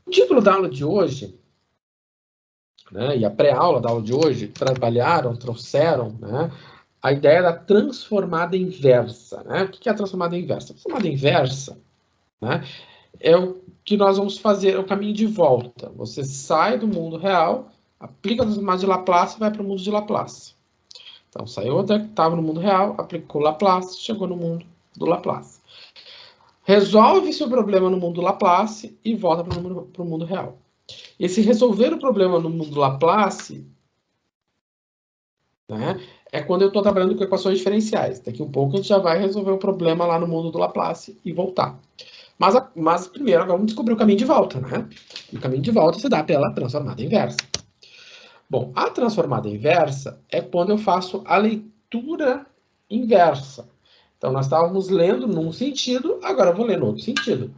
O título da aula de hoje, né, e a pré-aula da aula de hoje, trouxeram, né, a ideia da transformada inversa. Né? O que é a transformada inversa? A transformada inversa, né, é o que nós vamos fazer, é o caminho de volta. Você sai do mundo real, aplica a transformada de Laplace e vai para o mundo de Laplace. Então, saiu até que estava no mundo real, aplicou Laplace, chegou no mundo do Laplace. Resolve seu problema no mundo Laplace e volta para o mundo real. E se resolver o problema no mundo Laplace, né, é quando eu estou trabalhando com equações diferenciais. Daqui um pouco a gente já vai resolver o problema lá no mundo do Laplace e voltar. Mas primeiro agora vamos descobrir o caminho de volta. Né? E o caminho de volta se dá pela transformada inversa. Bom, a transformada inversa é quando eu faço a leitura inversa. Então, nós estávamos lendo num sentido, agora eu vou ler no outro sentido.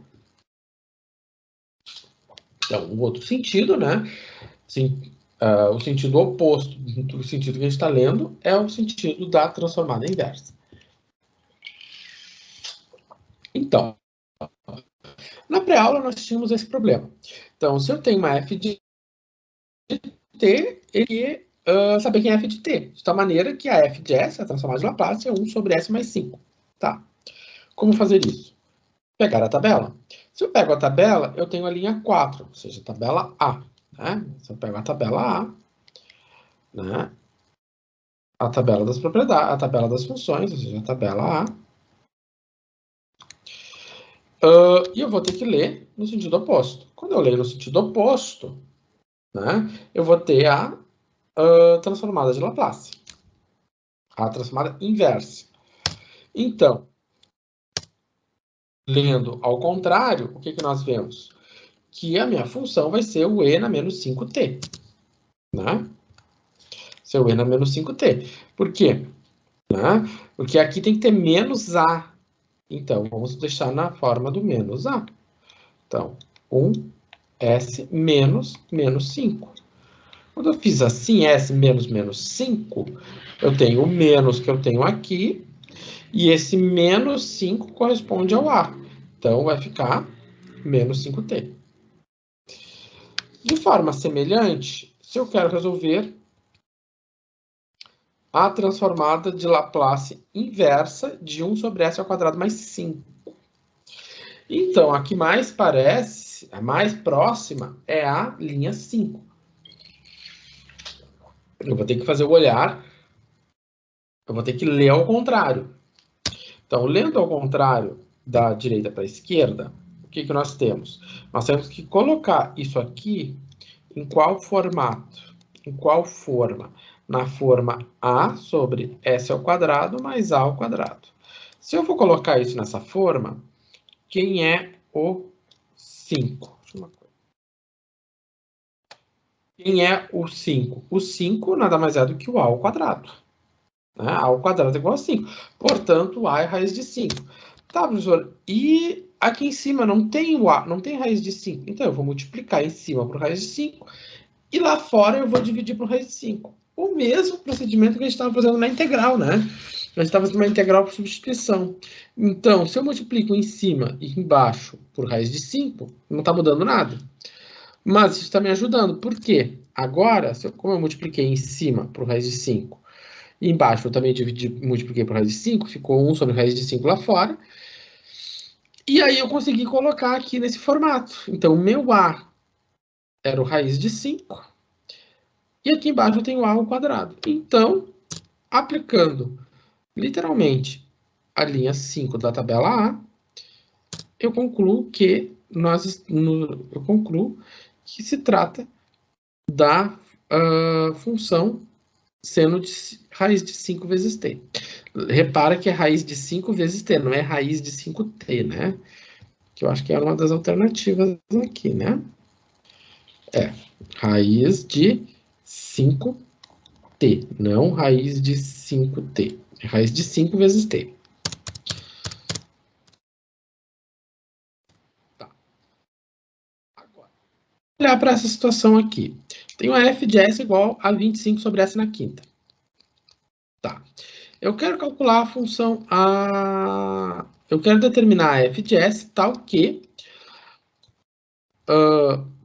Então, o outro sentido, né? O sentido oposto do sentido que a gente está lendo é o sentido da transformada inversa. Então, na pré-aula nós tínhamos esse problema. Então, se eu tenho uma f de t, ele saber quem é f de t. De tal maneira que a f de s, a transformada de Laplace, é 1 sobre s mais 5. Tá. Como fazer isso? Pegar a tabela. Se eu pego a tabela, eu tenho a linha 4, ou seja, a tabela A. Né? Se eu pego a tabela A, né? A tabela das propriedades, a tabela das funções, ou seja, a tabela A. E eu vou ter que ler no sentido oposto. Quando eu leio no sentido oposto, né, eu vou ter a transformada de Laplace. A transformada inversa. Então, lendo ao contrário, o que nós vemos? Que a minha função vai ser o e na menos 5t. Né? Seu e na menos 5t. Por quê? Né? Porque aqui tem que ter menos a. Então, vamos deixar na forma do menos a. Então, 1s menos 5. Quando eu fiz assim, s menos 5, eu tenho o menos que eu tenho aqui, e esse menos 5 corresponde ao a. Então, vai ficar menos 5t. De forma semelhante, se eu quero resolver a transformada de Laplace inversa de 1 sobre s ao quadrado mais 5. Então, a que mais parece, a mais próxima, é a linha 5. Eu vou ter que fazer o olhar, eu vou ter que ler ao contrário. Então, lendo ao contrário da direita para a esquerda, o que nós temos? Nós temos que colocar isso aqui em qual formato? Em qual forma? Na forma a sobre s ao quadrado mais a ao quadrado. Se eu for colocar isso nessa forma, quem é o 5? Quem é o 5? O 5 nada mais é do que o a ao quadrado. Né? A ao quadrado é igual a 5. Portanto, a é raiz de 5. Tá, professor? E aqui em cima não tem o a, não tem raiz de 5. Então, eu vou multiplicar em cima por raiz de 5. E lá fora eu vou dividir por raiz de 5. O mesmo procedimento que a gente estava fazendo na integral, né? A gente estava fazendo uma integral por substituição. Então, se eu multiplico em cima e embaixo por raiz de 5, não está mudando nada. Mas isso está me ajudando. Por quê? Agora, como eu multipliquei em cima por raiz de 5, e embaixo eu também multipliquei por raiz de 5, ficou 1 sobre raiz de 5 lá fora. E aí eu consegui colocar aqui nesse formato. Então, o meu a era o raiz de 5. E aqui embaixo eu tenho a ao quadrado. Então, aplicando literalmente a linha 5 da tabela A, eu concluo que se trata da função seno de raiz de 5 vezes t. Repara que é raiz de 5 vezes t, não é raiz de 5t, né? Que eu acho que é uma das alternativas aqui, né? É raiz de 5t, não raiz de 5t. É raiz de 5 vezes t. Tá. Agora, olhar para essa situação aqui. Tenho a f de s igual a 25 sobre s na quinta. Tá. Eu quero calcular a função a... Eu quero determinar a f de s tal que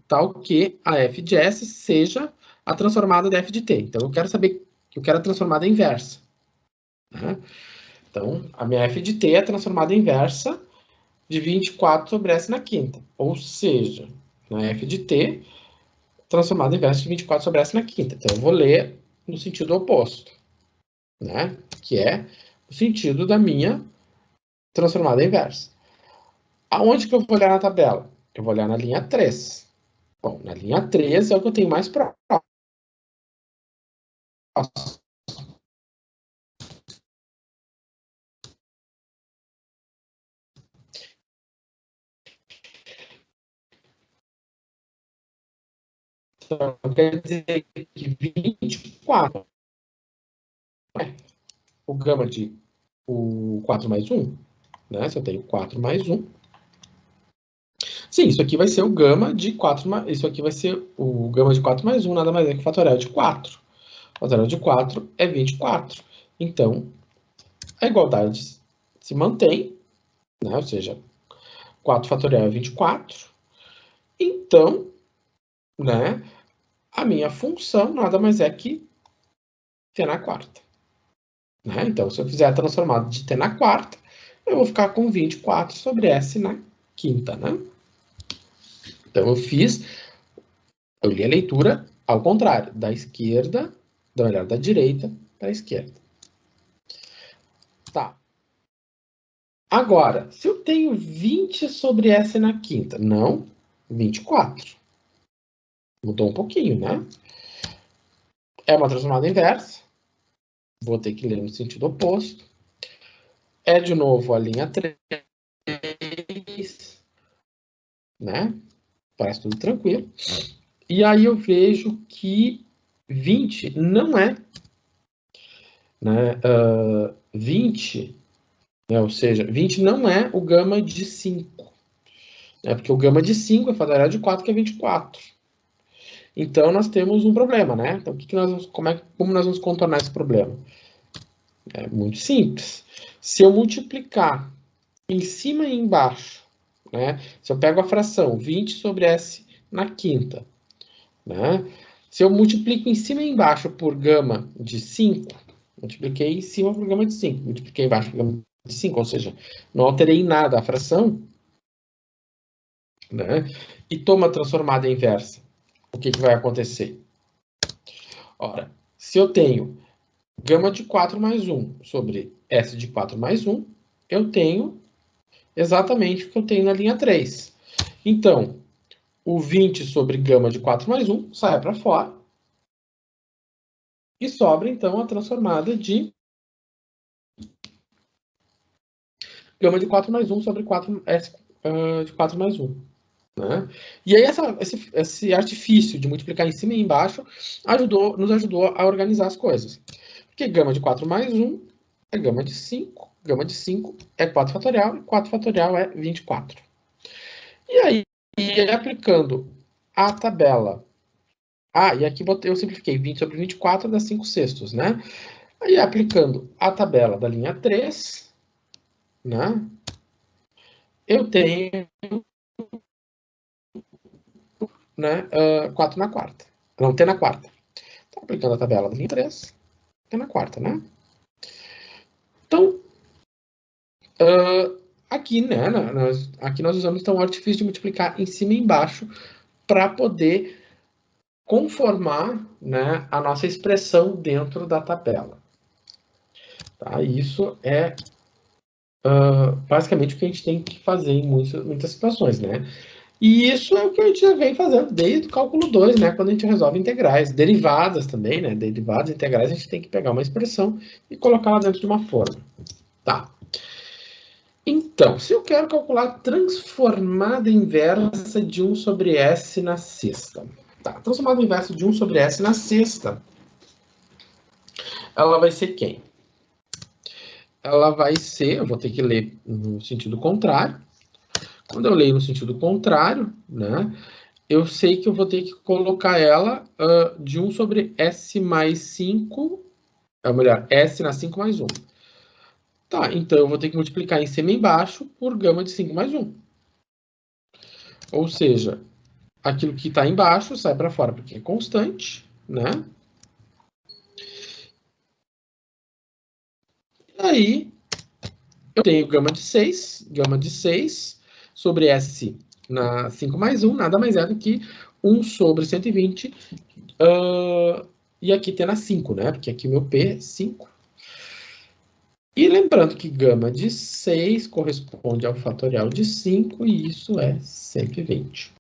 tal que a f de S seja a transformada de f de t. Então, eu quero saber, eu quero a transformada inversa. Né? Então, a minha f de t é a transformada inversa de 24 sobre S na quinta. Ou seja, na f de t, transformada inversa de 24 sobre S na quinta. Então, eu vou ler no sentido oposto, né? Que é o sentido da minha transformada inversa. Aonde que eu vou olhar na tabela? Eu vou olhar na linha 3. Bom, na linha 3 é o que eu tenho mais próximo. Então, quer dizer que 24 é o gama de o 4 mais 1, né? Se eu tenho 4 mais 1. Sim, isso aqui vai ser o gama de 4 mais... Isso aqui vai ser o gama de 4 mais 1, nada mais é que o fatorial de 4. O fatorial de 4 é 24. Então, a igualdade se mantém, né? Ou seja, 4 fatorial é 24. Então, né, a minha função nada mais é que t na quarta. Né? Então, se eu fizer a transformada de t na quarta, eu vou ficar com 24 sobre S na quinta. Né? Então, eu li a leitura ao contrário, da esquerda, da direita para a esquerda. Tá. Agora, se eu tenho 20 sobre S na quinta, não 24. Mudou um pouquinho, né? É uma transformada inversa. Vou ter que ler no sentido oposto. É de novo a linha 3. Né? Parece tudo tranquilo. E aí eu vejo que 20 não é, né? 20, né? Ou seja, 20 não é o gama de 5. Né? Porque o gama de 5 é fatorial de 4, que é 24. Então, nós temos um problema, né? Então, como nós vamos contornar esse problema? É muito simples. Se eu multiplicar em cima e embaixo, né? Se eu pego a fração 20 sobre S na quinta, né? Se eu multiplico em cima e embaixo por gama de 5, multipliquei em cima por gama de 5, multipliquei embaixo por gama de 5, ou seja, não alterei em nada a fração, né? E toma a transformada inversa. O que vai acontecer? Ora, se eu tenho gama de 4 mais 1 sobre S de 4 mais 1, eu tenho exatamente o que eu tenho na linha 3. Então, o 20 sobre gama de 4 mais 1 sai para fora. E sobra, então, a transformada de gama de 4 mais 1 sobre 4S de 4 mais 1. Né? E aí esse artifício de multiplicar em cima e embaixo nos ajudou a organizar as coisas. Porque gama de 4 mais 1 é gama de 5. Gama de 5 é 4 fatorial, e 4 fatorial é 24. E aí, aplicando a tabela... e aqui eu simplifiquei. 20 sobre 24 dá 5 sextos, né? Aí, aplicando a tabela da linha 3, né? Eu tenho, né, 4 na quarta. Não, t na quarta. Então, aplicando a tabela da linha 3, t na quarta, né? Então, aqui, né, aqui nós usamos então o artifício de multiplicar em cima e embaixo para poder conformar, né, a nossa expressão dentro da tabela. Tá? Isso é basicamente o que a gente tem que fazer em muitas situações, né? E isso é o que a gente já vem fazendo desde o cálculo 2, né? Quando a gente resolve integrais. Derivadas também, né? Derivadas integrais, a gente tem que pegar uma expressão e colocar ela dentro de uma forma. Tá. Então, se eu quero calcular a transformada inversa de 1 sobre S na sexta. Tá, a transformada inversa de 1 sobre S na sexta, ela vai ser quem? Ela vai ser, eu vou ter que ler no sentido contrário. Quando eu leio no sentido contrário, né, eu sei que eu vou ter que colocar ela de 1 sobre S mais 5, ou melhor, S na 5 mais 1. Tá, então eu vou ter que multiplicar em cima e embaixo por gama de 5 mais 1. Ou seja, aquilo que está embaixo sai para fora porque é constante, né? E aí, eu tenho gama de 6 sobre S na 5 mais 1, nada mais é do que 1 sobre 120, e aqui tem na 5, né? Porque aqui meu P é 5. E lembrando que gama de 6 corresponde ao fatorial de 5, e isso é 120.